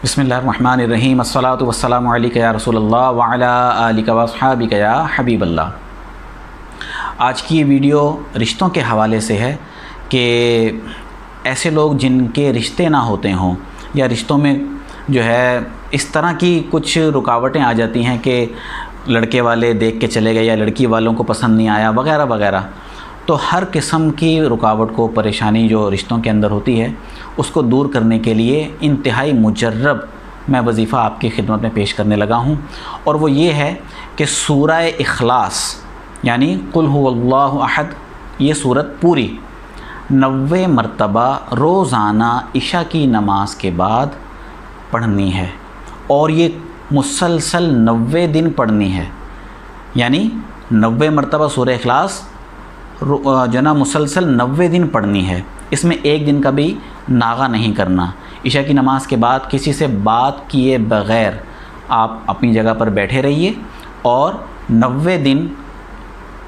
بسم اللہ الرحمن الرحیم الصلاۃ والسلام علیک یا رسول اللہ وعلی آلک واصحابک یا حبیب اللہ۔ آج کی یہ ویڈیو رشتوں کے حوالے سے ہے کہ ایسے لوگ جن کے رشتے نہ ہوتے ہوں یا رشتوں میں جو ہے اس طرح کی کچھ رکاوٹیں آ جاتی ہیں کہ لڑکے والے دیکھ کے چلے گئے یا لڑکی والوں کو پسند نہیں آیا وغیرہ وغیرہ، تو ہر قسم کی رکاوٹ کو پریشانی جو رشتوں کے اندر ہوتی ہے اس کو دور کرنے کے لیے انتہائی مجرب میں وظیفہ آپ کی خدمت میں پیش کرنے لگا ہوں، اور وہ یہ ہے کہ سورہ اخلاص یعنی قل هو اللہ احد، یہ صورت پوری 90 مرتبہ روزانہ عشاء کی نماز کے بعد پڑھنی ہے، اور یہ مسلسل 90 دن پڑھنی ہے، یعنی 90 مرتبہ سورہ اخلاص جنا مسلسل 90 دن پڑھنی ہے۔ اس میں ایک دن کا بھی ناغہ نہیں کرنا۔ عشاء کی نماز کے بعد کسی سے بات کیے بغیر آپ اپنی جگہ پر بیٹھے رہیے اور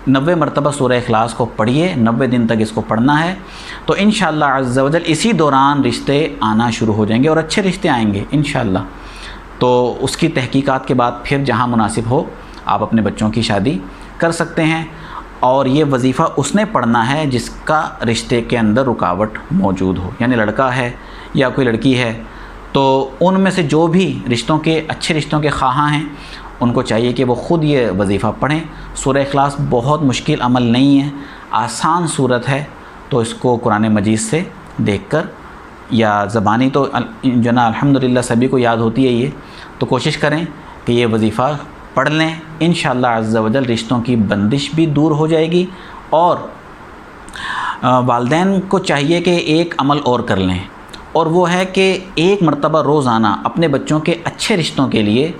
90 مرتبہ سورہ اخلاص کو پڑھیے، 90 دن تک اس کو پڑھنا ہے، تو انشاءاللہ عز و جل اسی دوران رشتے آنا شروع ہو جائیں گے اور اچھے رشتے آئیں گے انشاءاللہ۔ تو اس کی تحقیقات کے بعد پھر جہاں مناسب ہو آپ اپنے بچوں کی شادی کر سکتے ہیں، اور یہ وظیفہ اس نے پڑھنا ہے جس کا رشتے کے اندر رکاوٹ موجود ہو، یعنی لڑکا ہے یا کوئی لڑکی ہے، تو ان میں سے جو بھی رشتوں کے اچھے رشتوں کے خواہاں ہیں ان کو چاہیے کہ وہ خود یہ وظیفہ پڑھیں۔ سورہ اخلاص بہت مشکل عمل نہیں ہے، آسان صورت ہے، تو اس کو قرآن مجید سے دیکھ کر یا زبانی تو جنا الحمدللہ سبھی کو یاد ہوتی ہے، یہ تو کوشش کریں کہ یہ وظیفہ پڑھ لیں، انشاءاللہ عز و جل رشتوں کی بندش بھی دور ہو جائے گی۔ اور والدین کو چاہیے کہ ایک عمل اور کر لیں، اور وہ ہے کہ ایک مرتبہ روزانہ اپنے بچوں کے اچھے رشتوں کے لیے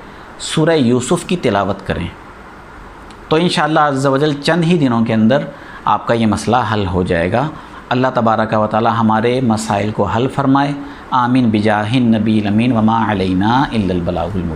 سورہ یوسف کی تلاوت کریں، تو انشاءاللہ عز و جل چند ہی دنوں کے اندر آپ کا یہ مسئلہ حل ہو جائے گا۔ اللہ تبارک و تعالی ہمارے مسائل کو حل فرمائے، آمین بجاہ النبی الامین وما علینا الا البلاغ المبین۔